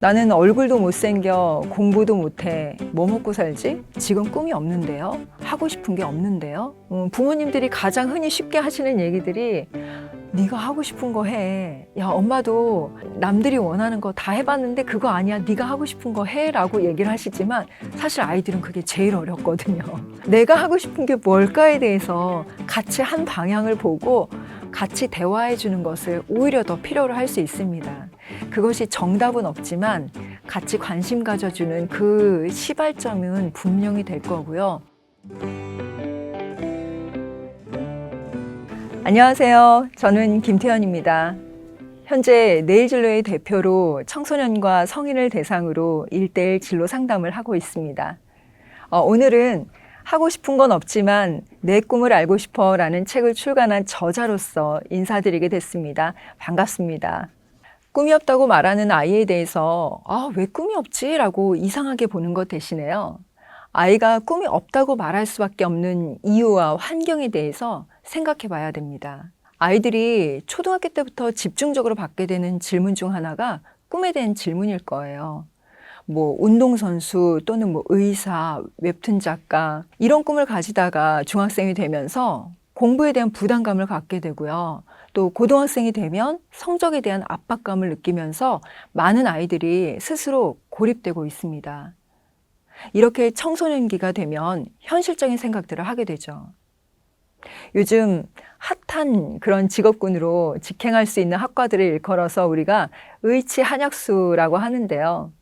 나는 얼굴도 못생겨, 공부도 못해, 뭐 먹고 살지? 지금 꿈이 없는데요? 하고 싶은 게 없는데요? 부모님들이 가장 흔히 쉽게 하시는 얘기들이 네가 하고 싶은 거 해. 야, 엄마도 남들이 원하는 거 다 해봤는데 그거 아니야. 네가 하고 싶은 거 해. 라고 얘기를 하시지만 사실 아이들은 그게 제일 어렵거든요. 내가 하고 싶은 게 뭘까에 대해서 같이 한 방향을 보고 같이 대화해 주는 것을 오히려 더 필요로 할 수 있습니다. 그것이 정답은 없지만 같이 관심 가져주는 그 시발점은 분명히 될 거고요. 안녕하세요. 저는 김태현입니다. 현재 내일진로의 대표로 청소년과 성인을 대상으로 1:1 진로 상담을 하고 있습니다. 오늘은 하고 싶은 건 없지만 내 꿈을 알고 싶어 라는 책을 출간한 저자로서 인사드리게 됐습니다. 반갑습니다. 꿈이 없다고 말하는 아이에 대해서 왜 꿈이 없지? 라고 이상하게 보는 것 대신에요. 아이가 꿈이 없다고 말할 수밖에 없는 이유와 환경에 대해서 생각해 봐야 됩니다. 아이들이 초등학교 때부터 집중적으로 받게 되는 질문 중 하나가 꿈에 대한 질문일 거예요. 운동선수 또는 의사, 웹툰 작가 이런 꿈을 가지다가 중학생이 되면서 공부에 대한 부담감을 갖게 되고요. 또 고등학생이 되면 성적에 대한 압박감을 느끼면서 많은 아이들이 스스로 고립되고 있습니다. 이렇게 청소년기가 되면 현실적인 생각들을 하게 되죠. 요즘 핫한 그런 직업군으로 직행할 수 있는 학과들을 일컬어서 우리가 의치한약수라고 하는데요.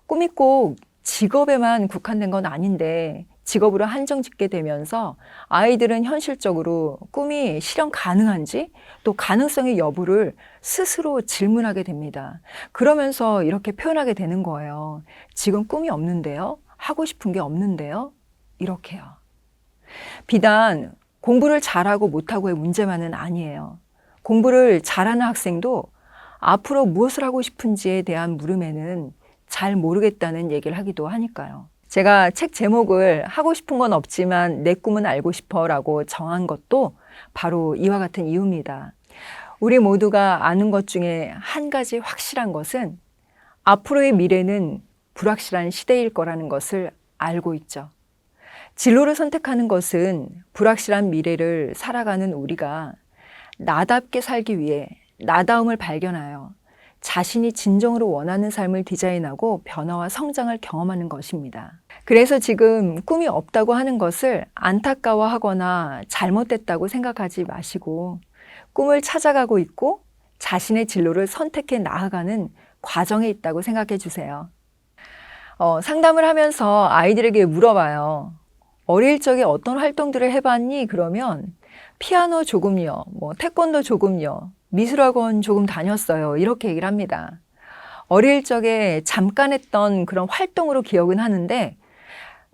꿈이 꼭 직업에만 국한된 건 아닌데 직업으로 한정 짓게 되면서 아이들은 현실적으로 꿈이 실현 가능한지 또 가능성의 여부를 스스로 질문하게 됩니다. 그러면서 이렇게 표현하게 되는 거예요. 지금 꿈이 없는데요? 하고 싶은 게 없는데요? 이렇게요. 비단 공부를 잘하고 못하고의 문제만은 아니에요. 공부를 잘하는 학생도 앞으로 무엇을 하고 싶은지에 대한 물음에는 잘 모르겠다는 얘기를 하기도 하니까요. 제가 책 제목을 하고 싶은 건 없지만 내 꿈은 알고 싶어 라고 정한 것도 바로 이와 같은 이유입니다. 우리 모두가 아는 것 중에 한 가지 확실한 것은 앞으로의 미래는 불확실한 시대일 거라는 것을 알고 있죠. 진로를 선택하는 것은 불확실한 미래를 살아가는 우리가 나답게 살기 위해 나다움을 발견하여 자신이 진정으로 원하는 삶을 디자인하고 변화와 성장을 경험하는 것입니다. 그래서 지금 꿈이 없다고 하는 것을 안타까워하거나 잘못됐다고 생각하지 마시고 꿈을 찾아가고 있고 자신의 진로를 선택해 나아가는 과정에 있다고 생각해 주세요. 상담을 하면서 아이들에게 물어봐요. 어릴 적에 어떤 활동들을 해봤니? 그러면 피아노 조금요, 태권도 조금요, 미술학원 조금 다녔어요. 이렇게 얘기를 합니다. 어릴 적에 잠깐 했던 그런 활동으로 기억은 하는데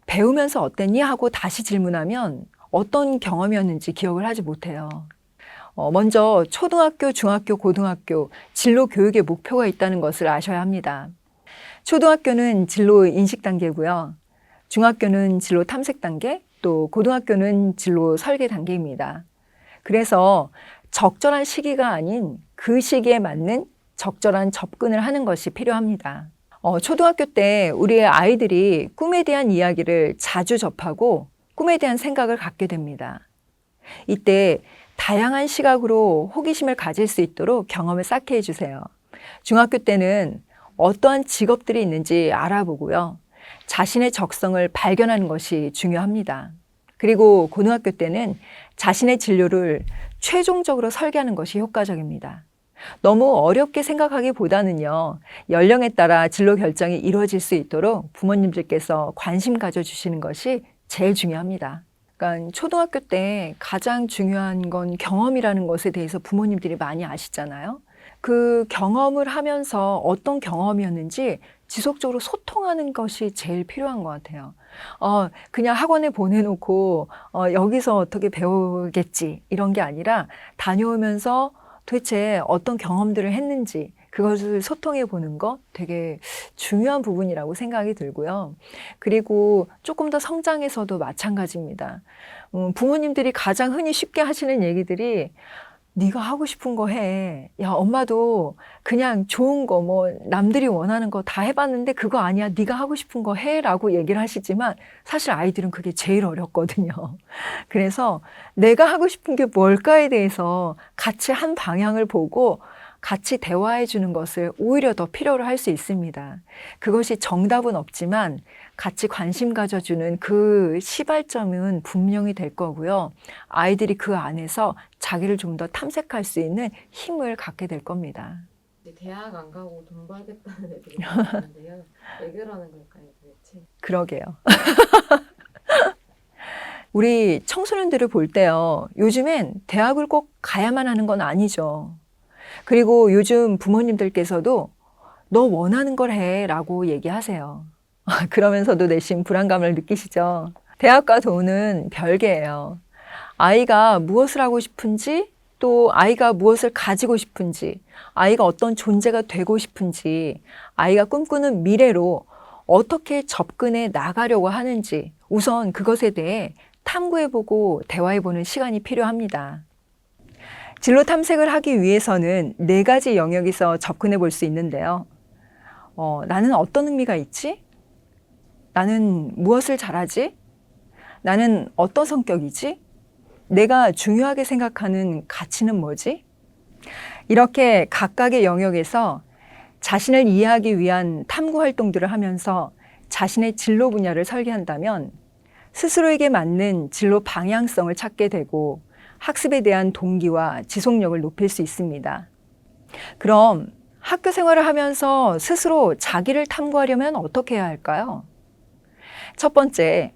배우면서 어땠니? 하고 다시 질문하면 어떤 경험이었는지 기억을 하지 못해요. 먼저 초등학교, 중학교, 고등학교 진로 교육의 목표가 있다는 것을 아셔야 합니다. 초등학교는 진로 인식 단계고요. 중학교는 진로 탐색 단계, 또 고등학교는 진로 설계 단계입니다. 그래서 적절한 시기가 아닌 그 시기에 맞는 적절한 접근을 하는 것이 필요합니다. 초등학교 때 우리의 아이들이 꿈에 대한 이야기를 자주 접하고 꿈에 대한 생각을 갖게 됩니다. 이때 다양한 시각으로 호기심을 가질 수 있도록 경험을 쌓게 해주세요. 중학교 때는 어떠한 직업들이 있는지 알아보고요. 자신의 적성을 발견하는 것이 중요합니다. 그리고 고등학교 때는 자신의 진로를 최종적으로 설계하는 것이 효과적입니다. 너무 어렵게 생각하기보다는요, 연령에 따라 진로 결정이 이루어질 수 있도록 부모님들께서 관심 가져주시는 것이 제일 중요합니다. 그러니까 초등학교 때 가장 중요한 건 경험이라는 것에 대해서 부모님들이 많이 아시잖아요. 그 경험을 하면서 어떤 경험이었는지 지속적으로 소통하는 것이 제일 필요한 것 같아요. 그냥 학원에 보내놓고 여기서 어떻게 배우겠지 이런 게 아니라 다녀오면서 도대체 어떤 경험들을 했는지 그것을 소통해 보는 거 되게 중요한 부분이라고 생각이 들고요. 그리고 조금 더 성장해서도 마찬가지입니다. 부모님들이 가장 흔히 쉽게 하시는 얘기들이 네가 하고 싶은 거 해. 야, 엄마도 그냥 좋은 거, 뭐 남들이 원하는 거 다 해봤는데 그거 아니야. 네가 하고 싶은 거 해라고 얘기를 하시지만 사실 아이들은 그게 제일 어렵거든요. 그래서 내가 하고 싶은 게 뭘까에 대해서 같이 한 방향을 보고 같이 대화해 주는 것을 오히려 더 필요로 할 수 있습니다. 그것이 정답은 없지만 같이 관심 가져주는 그 시발점은 분명히 될 거고요. 아이들이 그 안에서 자기를 좀 더 탐색할 수 있는 힘을 갖게 될 겁니다. 대학 안 가고 돈 벌겠다는 애들이 많은데요. 왜 그러는 걸까요, 도대체? 그러게요. 우리 청소년들을 볼 때요. 요즘엔 대학을 꼭 가야만 하는 건 아니죠. 그리고 요즘 부모님들께서도 너 원하는 걸 해 라고 얘기하세요. 그러면서도 내심 불안감을 느끼시죠? 대학과 돈은 별개예요. 아이가 무엇을 하고 싶은지, 또 아이가 무엇을 가지고 싶은지, 아이가 어떤 존재가 되고 싶은지, 아이가 꿈꾸는 미래로 어떻게 접근해 나가려고 하는지 우선 그것에 대해 탐구해보고 대화해보는 시간이 필요합니다. 진로 탐색을 하기 위해서는 4가지 영역에서 접근해 볼 수 있는데요. 나는 어떤 흥미가 있지? 나는 무엇을 잘하지? 나는 어떤 성격이지? 내가 중요하게 생각하는 가치는 뭐지? 이렇게 각각의 영역에서 자신을 이해하기 위한 탐구 활동들을 하면서 자신의 진로 분야를 설계한다면 스스로에게 맞는 진로 방향성을 찾게 되고 학습에 대한 동기와 지속력을 높일 수 있습니다. 그럼 학교 생활을 하면서 스스로 자기를 탐구하려면 어떻게 해야 할까요? 첫 번째,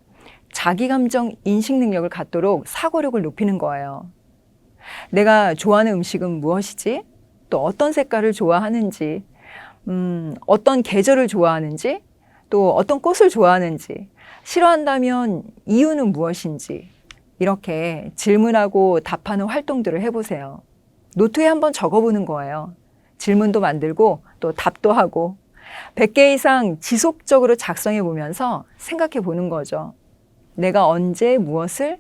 자기 감정 인식 능력을 갖도록 사고력을 높이는 거예요. 내가 좋아하는 음식은 무엇이지? 또 어떤 색깔을 좋아하는지, 어떤 계절을 좋아하는지, 또 어떤 꽃을 좋아하는지, 싫어한다면 이유는 무엇인지, 이렇게 질문하고 답하는 활동들을 해보세요. 노트에 한번 적어보는 거예요. 질문도 만들고 또 답도 하고 100개 이상 지속적으로 작성해 보면서 생각해 보는 거죠. 내가 언제 무엇을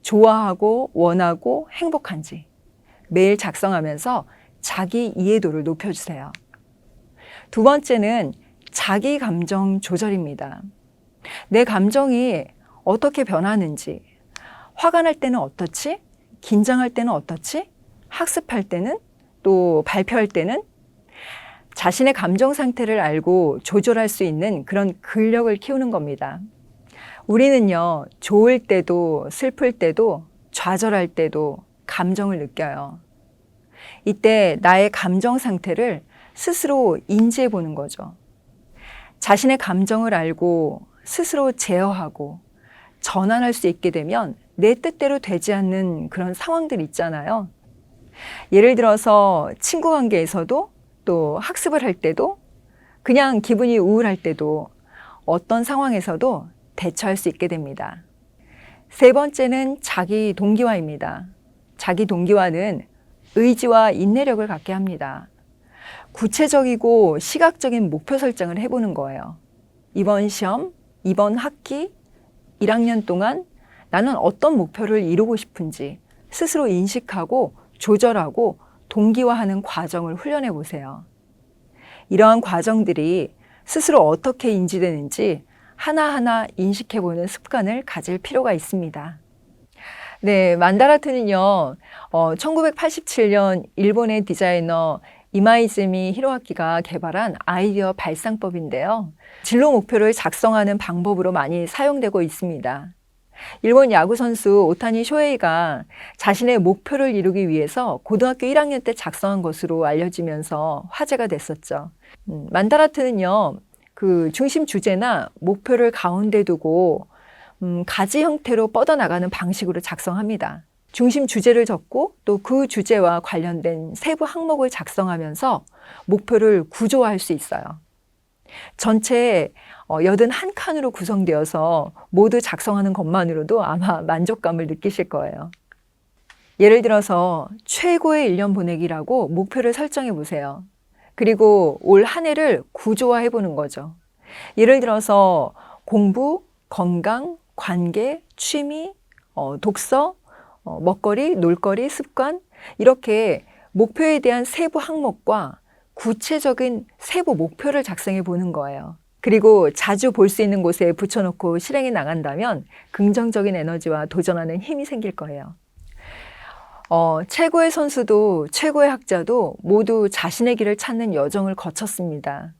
좋아하고 원하고 행복한지 매일 작성하면서 자기 이해도를 높여주세요. 두 번째는 자기 감정 조절입니다. 내 감정이 어떻게 변하는지, 화가 날 때는 어떻지? 긴장할 때는 어떻지? 학습할 때는? 또 발표할 때는? 자신의 감정 상태를 알고 조절할 수 있는 그런 근력을 키우는 겁니다. 우리는요, 좋을 때도 슬플 때도 좌절할 때도 감정을 느껴요. 이때 나의 감정 상태를 스스로 인지해 보는 거죠. 자신의 감정을 알고 스스로 제어하고 전환할 수 있게 되면 내 뜻대로 되지 않는 그런 상황들 있잖아요. 예를 들어서 친구 관계에서도 또 학습을 할 때도 그냥 기분이 우울할 때도 어떤 상황에서도 대처할 수 있게 됩니다. 세 번째는 자기 동기화입니다. 자기 동기화는 의지와 인내력을 갖게 합니다. 구체적이고 시각적인 목표 설정을 해보는 거예요. 이번 시험, 이번 학기, 1학년 동안 나는 어떤 목표를 이루고 싶은지 스스로 인식하고 조절하고 동기화하는 과정을 훈련해 보세요. 이러한 과정들이 스스로 어떻게 인지되는지 하나하나 인식해 보는 습관을 가질 필요가 있습니다. 네, 만다라트는요, 1987년 일본의 디자이너 이마이즈미 히로아키가 개발한 아이디어 발상법인데요. 진로 목표를 작성하는 방법으로 많이 사용되고 있습니다. 일본 야구 선수 오타니 쇼헤이가 자신의 목표를 이루기 위해서 고등학교 1학년 때 작성한 것으로 알려지면서 화제가 됐었죠. 만다라트는요, 그 중심 주제나 목표를 가운데 두고 가지 형태로 뻗어나가는 방식으로 작성합니다. 중심 주제를 적고 또 그 주제와 관련된 세부 항목을 작성하면서 목표를 구조화할 수 있어요. 전체 81칸으로 구성되어서 모두 작성하는 것만으로도 아마 만족감을 느끼실 거예요. 예를 들어서 최고의 1년 보내기라고 목표를 설정해 보세요. 그리고 올 한 해를 구조화해 보는 거죠. 예를 들어서 공부, 건강, 관계, 취미, 독서, 먹거리, 놀거리, 습관 이렇게 목표에 대한 세부 항목과 구체적인 세부 목표를 작성해 보는 거예요. 그리고 자주 볼 수 있는 곳에 붙여놓고 실행해 나간다면 긍정적인 에너지와 도전하는 힘이 생길 거예요. 최고의 선수도 최고의 학자도 모두 자신의 길을 찾는 여정을 거쳤습니다.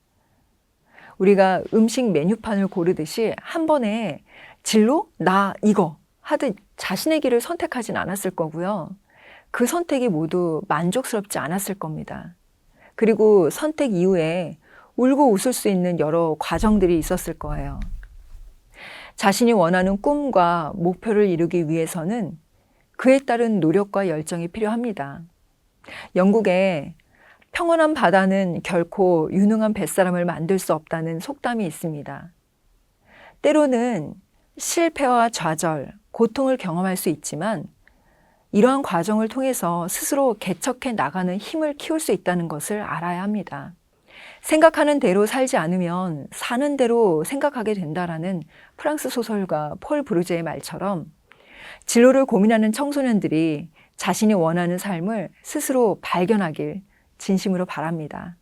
우리가 음식 메뉴판을 고르듯이 한 번에 진로? 나 이거 하듯 자신의 길을 선택하진 않았을 거고요. 그 선택이 모두 만족스럽지 않았을 겁니다. 그리고 선택 이후에 울고 웃을 수 있는 여러 과정들이 있었을 거예요. 자신이 원하는 꿈과 목표를 이루기 위해서는 그에 따른 노력과 열정이 필요합니다. 영국에 평온한 바다는 결코 유능한 뱃사람을 만들 수 없다는 속담이 있습니다. 때로는 실패와 좌절, 고통을 경험할 수 있지만 이러한 과정을 통해서 스스로 개척해 나가는 힘을 키울 수 있다는 것을 알아야 합니다. 생각하는 대로 살지 않으면 사는 대로 생각하게 된다라는 프랑스 소설가 폴 브루제의 말처럼 진로를 고민하는 청소년들이 자신이 원하는 삶을 스스로 발견하길 진심으로 바랍니다.